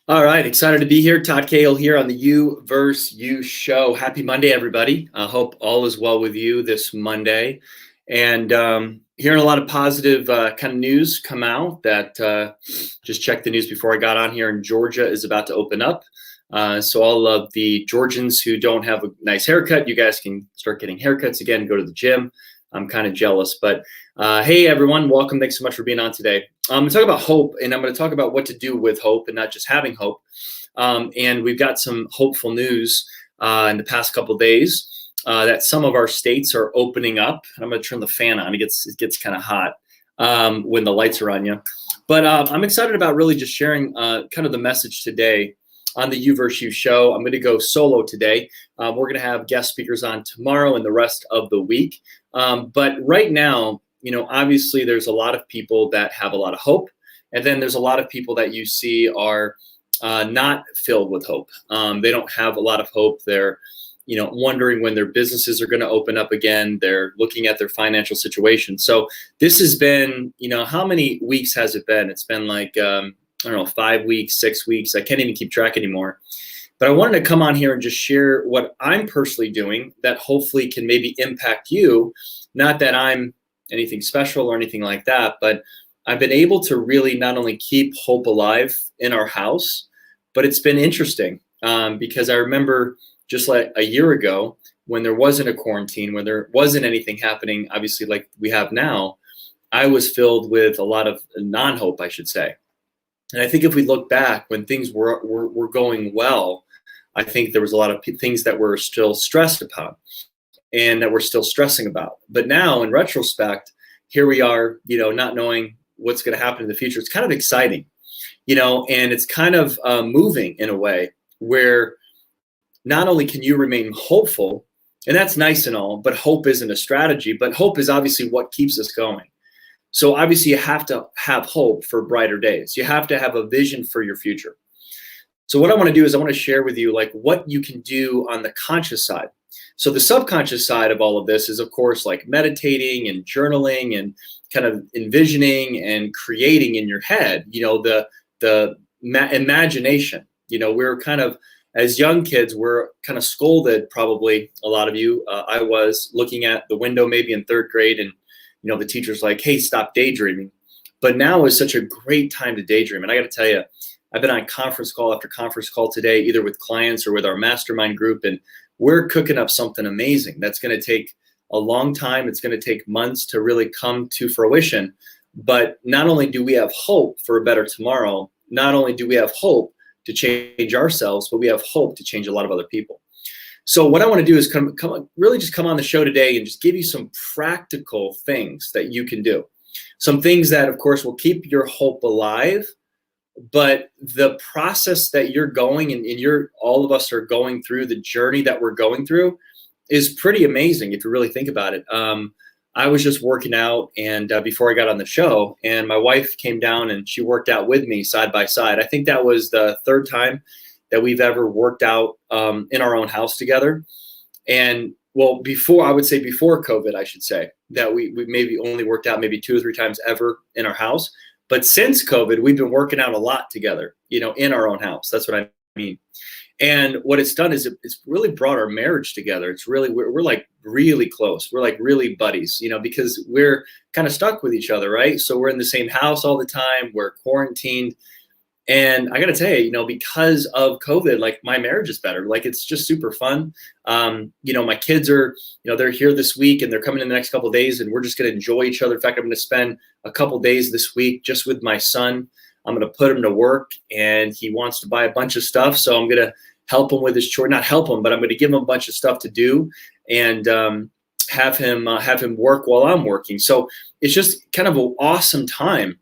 All right, excited to be here. Todd Cahill here on the You vs. You show. Happy Monday, everybody. I hope all is well with you this Monday. And hearing a lot of positive kind of news come out that just checked the news before I got on here, and Georgia is about to open up. So all of the Georgians who don't have a nice haircut, you guys can start getting haircuts again, go to the gym. I'm kind of jealous, but hey, everyone, welcome. Thanks so much for being on today. I'm going to talk about hope, and I'm going to talk about what to do with hope and not just having hope. And we've got some hopeful news in the past couple of days that some of our states are opening up. I'm going to turn the fan on. It gets kind of hot when the lights are on you. But I'm excited about really just sharing kind of the message today on the You vs. You show. I'm going to go solo today. We're going to have guest speakers on tomorrow and the rest of the week. But right now, obviously there's a lot of people that have a lot of hope. And then there's a lot of people that you see are not filled with hope. They don't have a lot of hope. They're, wondering when their businesses are going to open up again. They're looking at their financial situation. So this has been, how many weeks has it been? It's been like, 5 weeks, 6 weeks. I can't even keep track anymore. But I wanted to come on here and just share what I'm personally doing that hopefully can maybe impact you. Not that I'm anything special or anything like that, but I've been able to really not only keep hope alive in our house, but it's been interesting because I remember just like a year ago when there wasn't a quarantine, when there wasn't anything happening, obviously like we have now, I was filled with a lot of non-hope, I should say. And I think if we look back when things were going well, I think there was a lot of things that we're still stressed upon and that we're still stressing about. But now in retrospect, here we are, not knowing what's going to happen in the future. It's kind of exciting, and it's kind of moving in a way where not only can you remain hopeful, and that's nice and all, but hope isn't a strategy, but hope is obviously what keeps us going. So obviously you have to have hope for brighter days. You have to have a vision for your future. So what I want to do is I want to share with you like what you can do on the conscious side. So the subconscious side of all of this is, of course, like meditating and journaling and kind of envisioning and creating in your head, the imagination. We're kind of, as young kids, we're kind of scolded, probably a lot of you. I was looking at the window maybe in third grade and the teacher's like, hey, stop daydreaming. But now is such a great time to daydream. And I got to tell you, I've been on conference call after conference call today, either with clients or with our mastermind group. And we're cooking up something amazing. That's going to take a long time. It's going to take months to really come to fruition. But not only do we have hope for a better tomorrow, not only do we have hope to change ourselves, but we have hope to change a lot of other people. So what I want to do is come on the show today and just give you some practical things that you can do. Some things that, of course, will keep your hope alive, but the process that you're going and all of us are going through, the journey that we're going through is pretty amazing if you really think about it. I was just working out and before I got on the show, and my wife came down and she worked out with me side by side. I think that was the third time that we've ever worked out in our own house together. And well, before COVID, I should say that we maybe only worked out maybe 2 or 3 times ever in our house. But since COVID, we've been working out a lot together, in our own house. That's what I mean. And what it's done is it's really brought our marriage together. It's really, we're like really close. We're like really buddies, because we're kind of stuck with each other, right? So we're in the same house all the time. We're quarantined. And I got to tell you, because of COVID, like my marriage is better. Like it's just super fun. My kids are, they're here this week and they're coming in the next couple of days and we're just going to enjoy each other. In fact, I'm going to spend a couple of days this week just with my son. I'm going to put him to work and he wants to buy a bunch of stuff. So I'm going to help him with his chore, not help him, but I'm going to give him a bunch of stuff to do and have him work while I'm working. So it's just kind of an awesome time.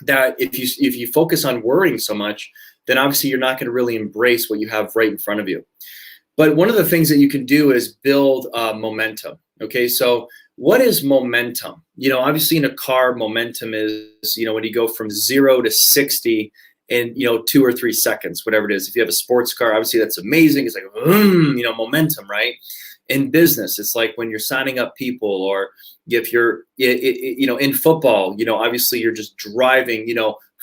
That if you focus on worrying so much, then obviously you're not going to really embrace what you have right in front of you. But one of the things that you can do is build momentum. Okay, so what is momentum? Obviously in a car, momentum is, when you go from 0 to 60 in, 2 or 3 seconds, whatever it is. If you have a sports car, obviously that's amazing. It's like, momentum, right? In business, it's like when you're signing up people, or if you're, in football, obviously you're just driving,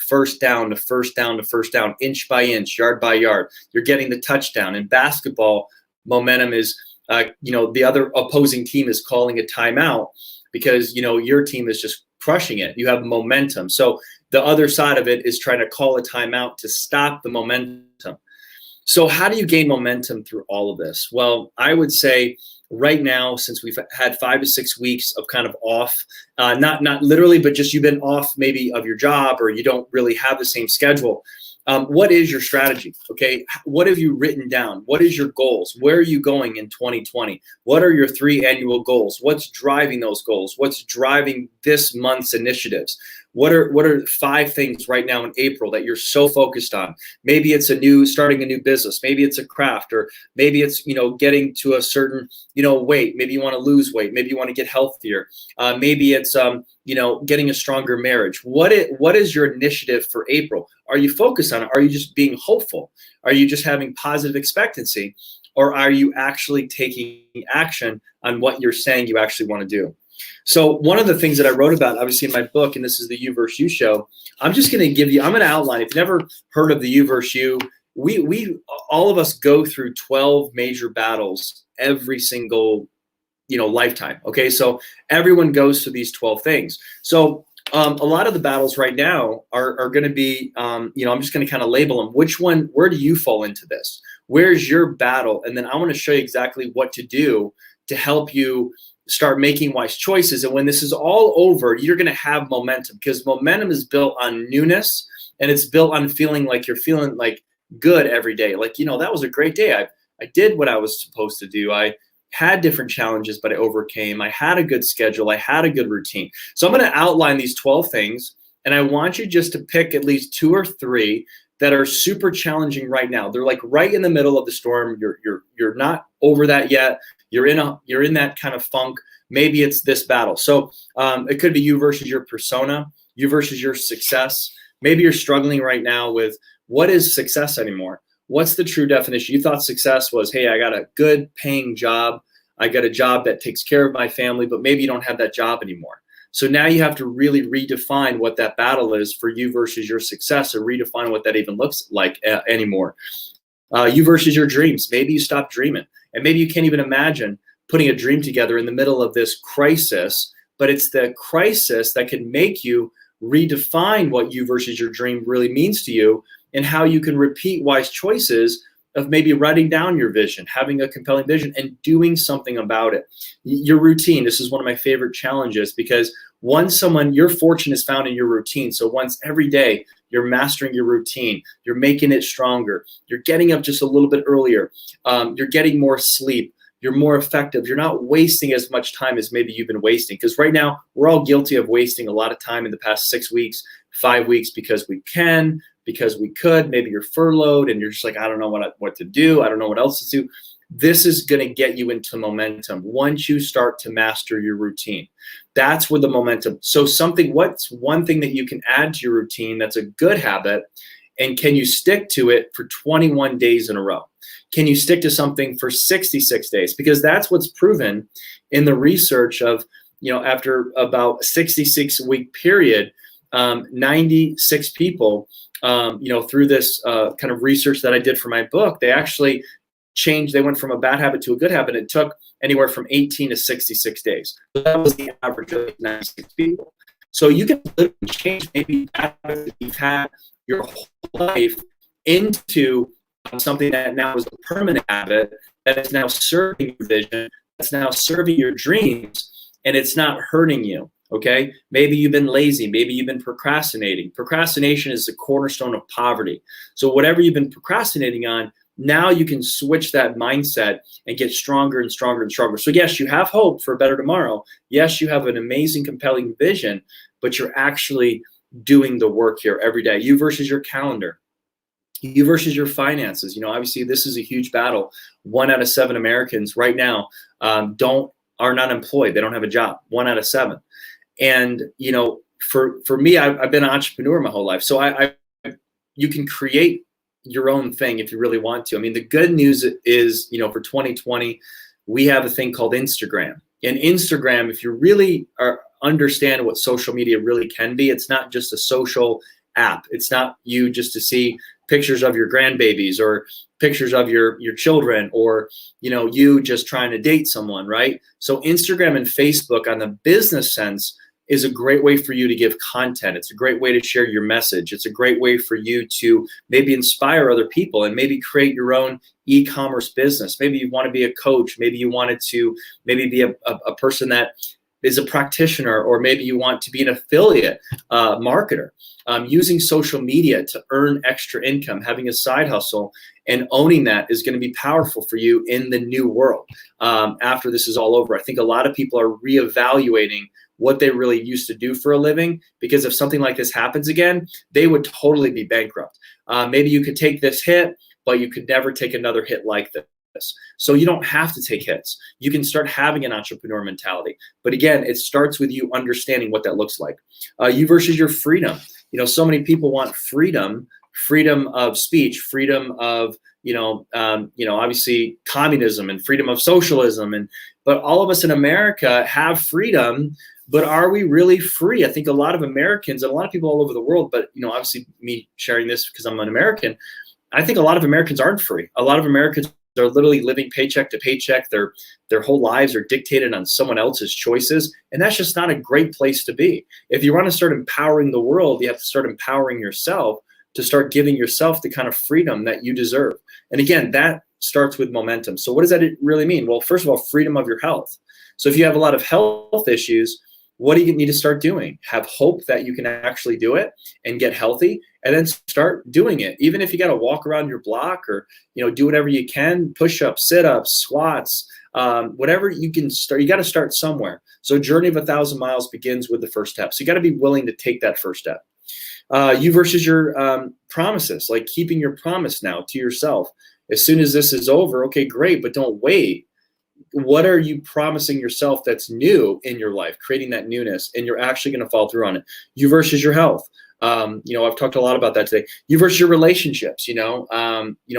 first down to first down to first down, inch by inch, yard by yard. You're getting the touchdown. In basketball, momentum is, the other opposing team is calling a timeout because, your team is just crushing it. You have momentum. So the other side of it is trying to call a timeout to stop the momentum. So how do you gain momentum through all of this? Well, I would say right now, since we've had 5 to 6 weeks of kind of off, not literally, but just you've been off maybe of your job or you don't really have the same schedule. What is your strategy? Okay. What have you written down? What is your goals? Where are you going in 2020? What are your 3 annual goals? What's driving those goals? What's driving this month's initiatives? What are 5 things right now in April that you're so focused on? Maybe it's starting a new business. Maybe it's a craft, or maybe it's, getting to a certain, weight. Maybe you want to lose weight. Maybe you want to get healthier. Maybe it's, getting a stronger marriage. What is your initiative for April? Are you focused on it? Are you just being hopeful? Are you just having positive expectancy? Or are you actually taking action on what you're saying you actually want to do? So one of the things that I wrote about, obviously in my book, and this is the You versus You show, I'm going to outline, if you've never heard of the You versus You, we all of us go through 12 major battles every single, lifetime. Okay. So everyone goes through these 12 things. So a lot of the battles right now are going to be, I'm just going to kind of label them. Where do you fall into this? Where's your battle? And then I want to show you exactly what to do to help you start making wise choices. And when this is all over, you're going to have momentum, because momentum is built on newness, and it's built on feeling like you're feeling like good every day. Like, that was a great day. I did what I was supposed to do. I had different challenges, but I overcame. I had a good schedule. I had a good routine. So I'm going to outline these 12 things, and I want you just to pick at least 2 or 3 that are super challenging right now. They're like right in the middle of the storm. You're not over that yet. You're in that kind of funk. Maybe it's this battle. So it could be you versus your persona, you versus your success. Maybe you're struggling right now with, what is success anymore? What's the true definition? You thought success was, hey, I got a good paying job. I got a job that takes care of my family, but maybe you don't have that job anymore. So now you have to really redefine what that battle is for you versus your success, or redefine what that even looks like anymore. You versus your dreams. Maybe you stopped dreaming, and maybe you can't even imagine putting a dream together in the middle of this crisis, but it's the crisis that can make you redefine what you versus your dream really means to you, and how you can repeat wise choices of maybe writing down your vision, having a compelling vision, and doing something about it. Your routine, this is one of my favorite challenges, because your fortune is found in your routine. So once every day you're mastering your routine, you're making it stronger, you're getting up just a little bit earlier, you're getting more sleep, you're more effective, you're not wasting as much time as maybe you've been wasting. Because right now we're all guilty of wasting a lot of time in the past 6 weeks, 5 weeks, because we can, because we could. Maybe you're furloughed and you're just like, I don't know what to do. I don't know what else to do. This is going to get you into momentum once you start to master your routine. That's where the momentum. So what's one thing that you can add to your routine that's a good habit, and can you stick to it for 21 days in a row? Can you stick to something for 66 days? Because that's what's proven in the research of, after about a 66-week period, 96 people, through this kind of research that I did for my book, they actually changed. They went from a bad habit to a good habit. It took anywhere from 18 to 66 days. So that was the average of 96 people. So you can literally change maybe that habit that you've had your whole life into something that now is a permanent habit, that is now serving your vision, that's now serving your dreams, and it's not hurting you. Okay, maybe you've been lazy, maybe you've been procrastinating. Procrastination is the cornerstone of poverty. So whatever you've been procrastinating on, now you can switch that mindset and get stronger and stronger and stronger. So yes, you have hope for a better tomorrow. Yes, you have an amazing, compelling vision, but you're actually doing the work here every day. You versus your calendar, you versus your finances. Obviously this is a huge battle. 1 out of 7 Americans right now are not employed. They don't have a job. 1 out of 7. And, for me, I've been an entrepreneur my whole life. So you can create your own thing if you really want to. I mean, the good news is, for 2020, we have a thing called Instagram. And Instagram, if you really understand what social media really can be, it's not just a social app. It's not you just to see pictures of your grandbabies or pictures of your children, or you just trying to date someone, right? So Instagram and Facebook on the business sense is a great way for you to give content. It's a great way to share your message. It's a great way for you to maybe inspire other people and maybe create your own e-commerce business. Maybe you want to be a coach. Maybe you wanted to maybe be a person that is a practitioner, or maybe you want to be an affiliate marketer. Using social media to earn extra income, having a side hustle, and owning that is going to be powerful for you in the new world after this is all over. I think a lot of people are reevaluating what they really used to do for a living, because if something like this happens again, they would totally be bankrupt. Maybe you could take this hit, but you could never take another hit like this. So you don't have to take hits. You can start having an entrepreneur mentality. But again, it starts with you understanding what that looks like. You versus your freedom. So many people want freedom of speech, freedom of, obviously communism, and freedom of socialism. But all of us in America have freedom, but are we really free? I think a lot of Americans and a lot of people all over the world, but, obviously me sharing this because I'm an American, I think a lot of Americans aren't free. A lot of Americans are literally living paycheck to paycheck. Their whole lives are dictated on someone else's choices. And that's just not a great place to be. If you want to start empowering the world, you have to start empowering yourself to start giving yourself the kind of freedom that you deserve. And again, that starts with momentum. So what does that really mean? Well, first of all, freedom of your health. So if you have a lot of health issues, what do you need to start doing? Have hope that you can actually do it and get healthy, and then start doing it. Even if you got to walk around your block, or do whatever you can, push-ups, sit-ups, squats, whatever you can start. You got to start somewhere. So journey of 1,000 miles begins with the first step. So you got to be willing to take that first step. You versus your promises, like keeping your promise now to yourself. As soon as this is over, okay, great, but don't wait. What are you promising yourself that's new in your life, creating that newness, and you're actually going to follow through on it? You versus your health. I've talked a lot about that today. You versus your relationships,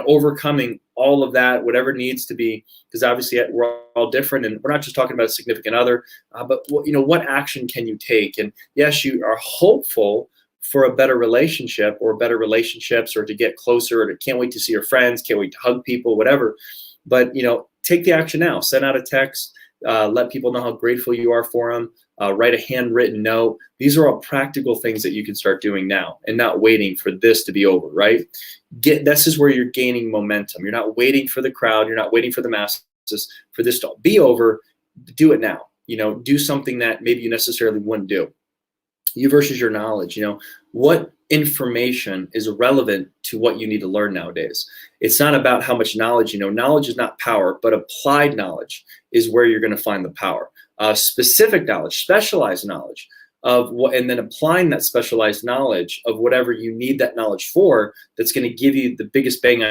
overcoming all of that, whatever needs to be, because obviously we're all different, and we're not just talking about a significant other, but what action can you take? And yes, you are hopeful for a better relationship or better relationships, or to get closer, or to can't wait to see your friends, can't wait to hug people, whatever. But, take the action now. Send out a text, let people know how grateful you are for them, write a handwritten note. These are all practical things that you can start doing now, and not waiting for this to be over, right? This is where you're gaining momentum. You're not waiting for the crowd. You're not waiting for the masses for this to be over. Do it now. Do something that maybe you necessarily wouldn't do. You versus your knowledge. What information is relevant to what you need to learn nowadays? It's not about how much knowledge you know. Knowledge is not power, but applied knowledge is where you're going to find the power. Specific knowledge, specialized knowledge of what, and then applying that specialized knowledge of whatever you need that knowledge for, that's going to give you the biggest bang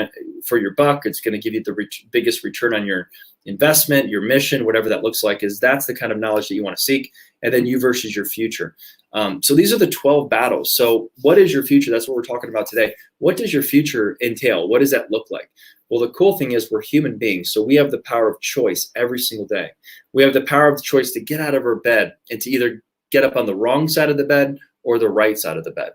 for your buck. It's going to give you the biggest return on your investment, your mission, whatever that looks like. That's the kind of knowledge that you want to seek. And then you versus your future. So these are the 12 battles. So what is your future? That's what we're talking about today. What does your future entail? What does that look like? Well, the cool thing is we're human beings. So we have the power of choice every single day. We have the power of choice to get out of our bed and to either get up on the wrong side of the bed or the right side of the bed.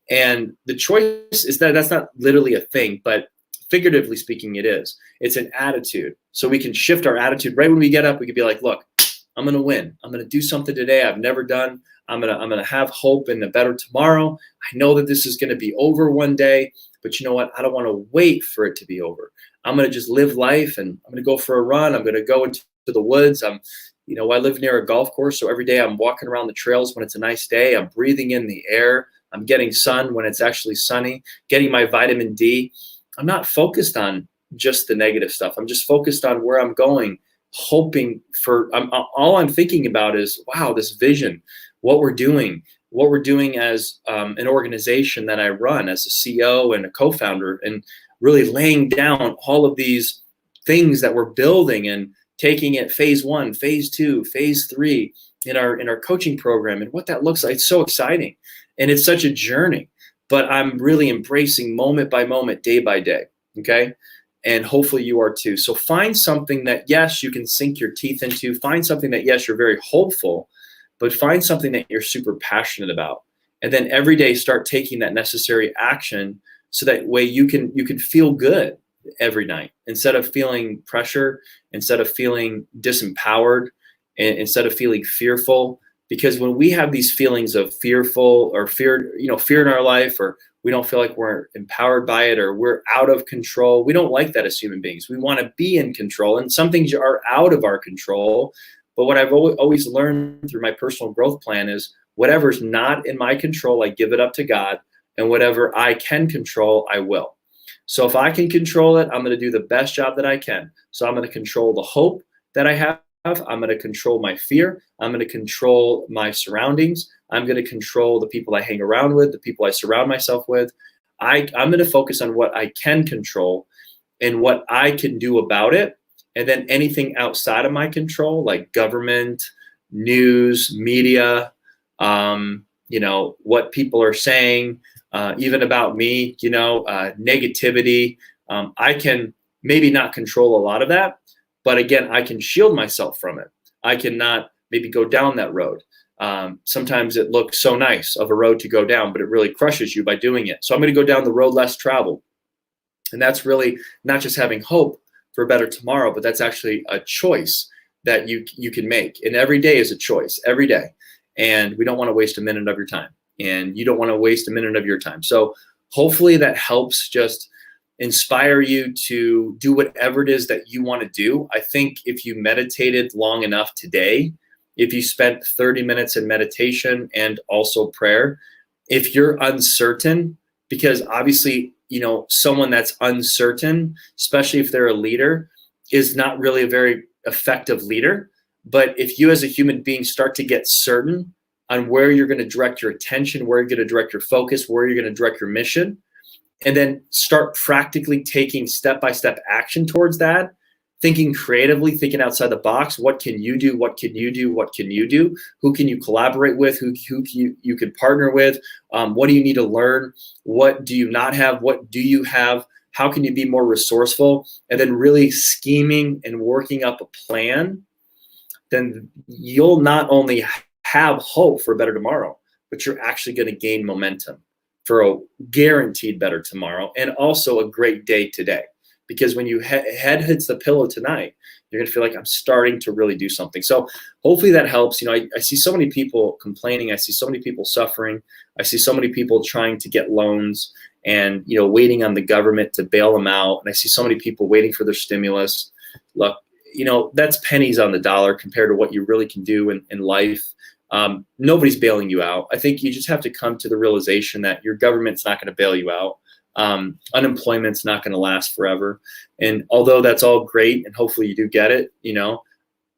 And the choice is that's not literally a thing, but figuratively speaking, it is. It's an attitude. So we can shift our attitude right when we get up. We could be like, look, I'm going to win. I'm going to do something today I've never done. I'm going to have hope in a better tomorrow. I know that this is going to be over one day, but you know what? I don't want to wait for it to be over. I'm going to just live life, and I'm going to go for a run. I'm going to go into the woods. I live near a golf course, so every day I'm walking around the trails when it's a nice day. I'm breathing in the air. I'm getting sun when it's actually sunny, getting my vitamin D. I'm not focused on just the negative stuff. I'm just focused on where I'm going, hoping for, all I'm thinking about is, wow, this vision, what we're doing as an organization that I run as a CEO and a co-founder, and really laying down all of these things that we're building and taking it phase 1, phase 2, phase 3 in our coaching program, and what that looks like. It's so exciting. And it's such a journey, but I'm really embracing moment by moment, day by day. Okay. And hopefully you are too. So find something that, yes, you can sink your teeth into. Find something that, yes, you're very hopeful, but find something that you're super passionate about. and then every day start taking that necessary action, so that way you can feel good every night, instead of feeling pressure, instead of feeling disempowered, and instead of feeling fearful. Because when we have these feelings of fearful or fear, fear in our life, or we don't feel like we're empowered by it, or we're out of control, we don't like that as human beings. We want to be in control, and some things are out of our control. But what I've always learned through my personal growth plan is whatever's not in my control, I give it up to God, and whatever I can control, I will. So if I can control it, I'm going to do the best job that I can. So I'm going to control the hope that I have. I'm going to control my fear. I'm going to control my surroundings. I'm going to control the people I hang around with, the people I surround myself with. I'm going to focus on what I can control and what I can do about it. And then anything outside of my control, like government, news, media, what people are saying, even about me, negativity. I can maybe not control a lot of that, but again, I can shield myself from it. I cannot maybe go down that road. Sometimes it looks so nice of a road to go down, but it really crushes you by doing it. So I'm going to go down the road less traveled. And that's really not just having hope for a better tomorrow, but that's actually a choice that you can make. And every day is a choice, every day. And we don't want to waste a minute of your time. And you don't want to waste a minute of your time. So hopefully that helps just inspire you to do whatever it is that you want to do. I think if you meditated long enough today, if you spent 30 minutes in meditation and also prayer, if you're uncertain, because obviously, someone that's uncertain, especially if they're a leader, is not really a very effective leader. But if you as a human being start to get certain on where you're going to direct your attention, where you're going to direct your focus, where you're going to direct your mission, and then start practically taking step-by-step action towards that, thinking creatively, thinking outside the box. What can you do? What can you do? What can you do? Who can you collaborate with? Who you can partner with? What do you need to learn? What do you not have? What do you have? How can you be more resourceful? And then really scheming and working up a plan, then you'll not only have hope for a better tomorrow, but you're actually going to gain momentum for a guaranteed better tomorrow, and also a great day today. Because when you head hits the pillow tonight, you're gonna feel like I'm starting to really do something. So hopefully that helps. I see so many people complaining. I see so many people suffering. I see so many people trying to get loans and waiting on the government to bail them out. And I see so many people waiting for their stimulus. Look, that's pennies on the dollar compared to what you really can do in life. Nobody's bailing you out. I think you just have to come to the realization that your government's not going to bail you out. Unemployment's not going to last forever. And although that's all great, and hopefully you do get it,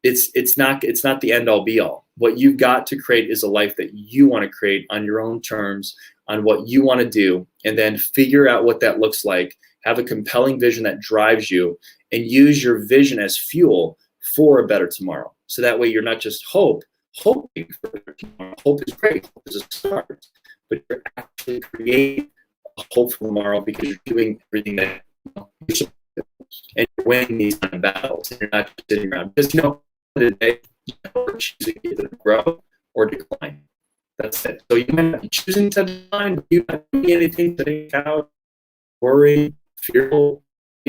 it's not the end all be all. What you've got to create is a life that you want to create on your own terms, on what you want to do, and then figure out what that looks like. Have a compelling vision that drives you, and use your vision as fuel for a better tomorrow. So that way you're not just hoping for a better tomorrow. Hope is great. Hope is a start, but you're actually creating a hope for tomorrow because you're doing everything that you're supposed to do, and you're winning these kind of battles. And you're not just sitting around. Because today you're choosing either to grow or decline. That's it. So you might not be choosing to decline, but you're not doing anything to take out, worry, fearful,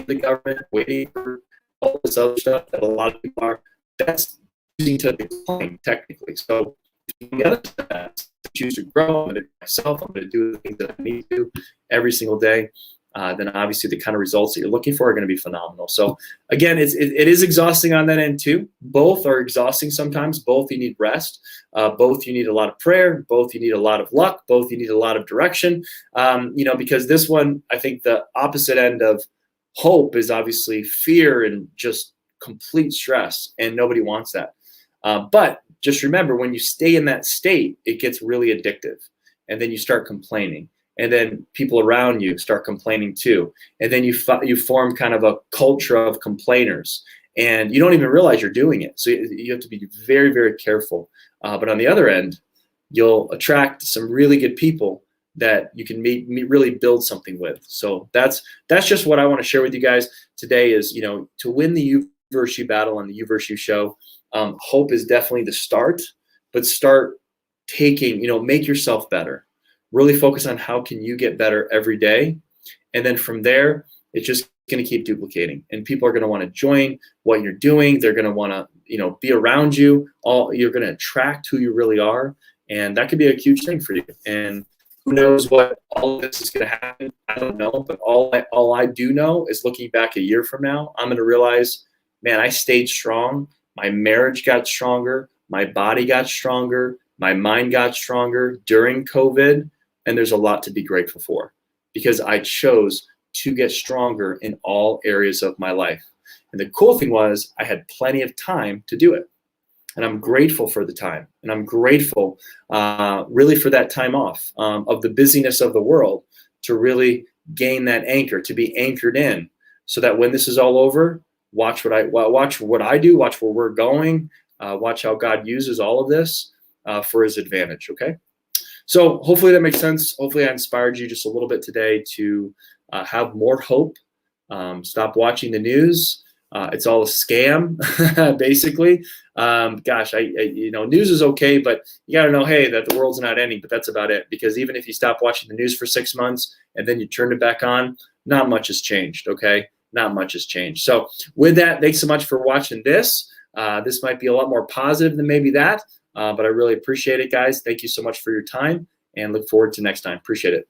the government, waiting for all this other stuff that a lot of people are. That's choosing to decline technically. So the other side, choose to grow. I'm going to do myself. I'm going to do the things that I need to do every single day. Then obviously the kind of results that you're looking for are going to be phenomenal. So again, it is exhausting on that end too. Both are exhausting sometimes. Both you need rest. Both you need a lot of prayer. Both you need a lot of luck. Both you need a lot of direction. Because this one, I think the opposite end of hope is obviously fear and just complete stress, and nobody wants that. But just remember, when you stay in that state, it gets really addictive, and then you start complaining, and then people around you start complaining too, and then you form kind of a culture of complainers, and you don't even realize you're doing it. So you have to be very, very careful. But on the other end, you'll attract some really good people that you can really build something with. So that's just what I want to share with you guys today. Is to win the you versus you battle on the You versus You show. Hope is definitely the start, but start taking, make yourself better. really focus on how can you get better every day. And then from there, it's just going to keep duplicating, and people are going to want to join what you're doing. They're going to want to, be around you. You're going to attract who you really are. And that could be a huge thing for you. And who knows what all of this is going to happen? I don't know. But all I do know is looking back a year from now, I'm going to realize, man, I stayed strong. My marriage got stronger. My body got stronger. My mind got stronger during COVID. And there's a lot to be grateful for, because I chose to get stronger in all areas of my life. And the cool thing was I had plenty of time to do it. And I'm grateful for the time. And I'm grateful really for that time off of the busyness of the world, to really gain that anchor, to be anchored in, so that when this is all over, watch what I do, watch where we're going, watch how God uses all of this for his advantage, okay? So hopefully that makes sense. Hopefully I inspired you just a little bit today to have more hope. Stop watching the news. It's all a scam, basically. News is okay, but you got to know, hey, that the world's not ending, but that's about it. Because even if you stop watching the news for 6 months and then you turn it back on, not much has changed, okay? Not much has changed. So with that, thanks so much for watching this. This might be a lot more positive than maybe that, but I really appreciate it, guys. Thank you so much for your time, and look forward to next time. Appreciate it.